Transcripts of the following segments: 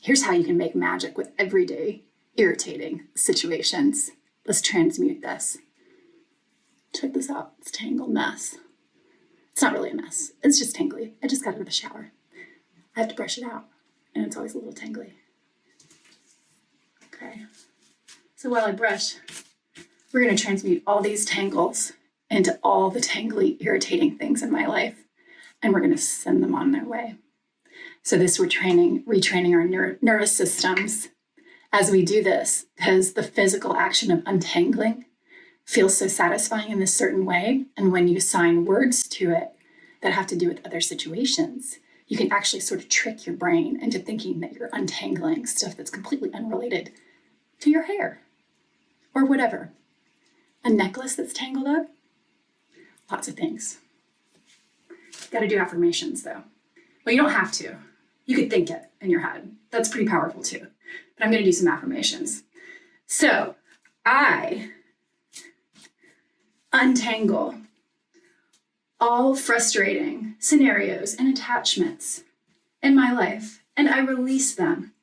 Here's how you can make magic with everyday irritating situations. Let's transmute this. Check this out. It's a tangled mess. It's not really a mess. It's just tangly. I just got out of the shower. I have to brush it out, and it's always a little tangly. Okay. So while I brush, we're going to transmute all these tangles into all the tangly, irritating things in my life, and we're going to send them on their way. So this, we're retraining our nervous systems as we do this, because the physical action of untangling feels so satisfying in this certain way. And when you assign words to it that have to do with other situations, you can actually sort of trick your brain into thinking that you're untangling stuff that's completely unrelated to your hair or whatever. A necklace that's tangled up, lots of things. Got to do affirmations though. Well, you don't have to. You could think it in your head. That's pretty powerful too. But I'm going to do some affirmations. So I untangle all frustrating scenarios and attachments in my life, and I release them.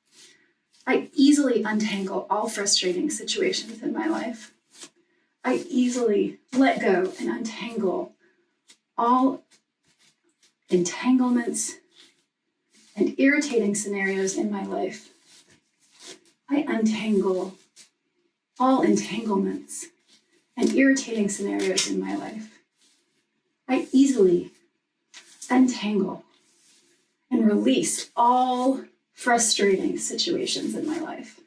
I easily untangle all frustrating situations in my life. I easily let go and untangle all entanglements and irritating scenarios in my life. I untangle all entanglements and irritating scenarios in my life. I easily untangle and release all frustrating situations in my life.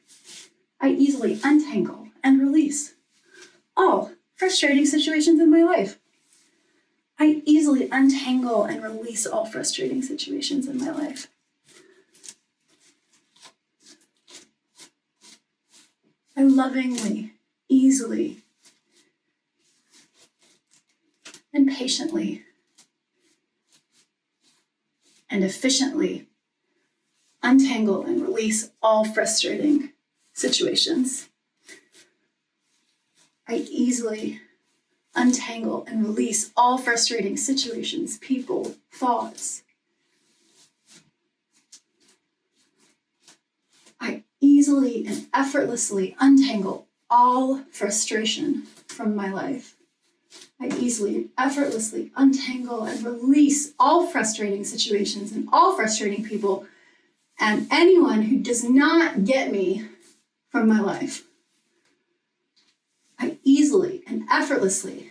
I easily untangle and release all frustrating situations in my life. I easily untangle and release all frustrating situations in my life. I lovingly, easily, and patiently and efficiently untangle and release all frustrating situations. I easily untangle and release all frustrating situations, people, thoughts. I easily and effortlessly untangle all frustration from my life. I easily and effortlessly untangle and release all frustrating situations and all frustrating people and anyone who does not get me from my life. I easily and effortlessly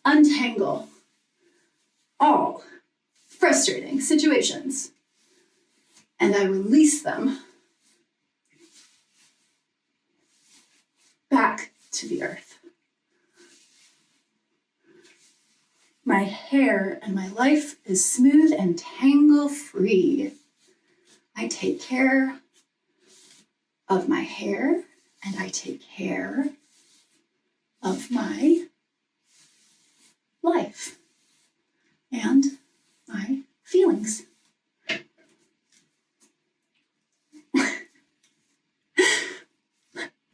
untangle all frustrating situations and I release them back to the earth. My hair and my life is smooth and tangle-free. I take care of my hair and I take care of my life and my feelings.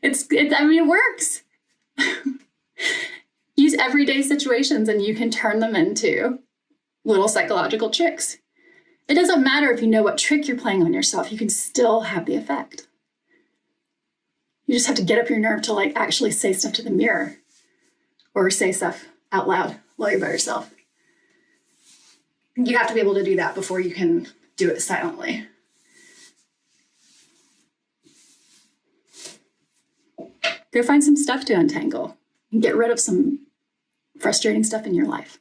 It works. Use everyday situations and you can turn them into little psychological tricks. It doesn't matter if you know what trick you're playing on yourself, you can still have the effect. You just have to get up your nerve to actually say stuff to the mirror or say stuff out loud while you're by yourself. You have to be able to do that before you can do it silently. Go find some stuff to untangle and get rid of some frustrating stuff in your life.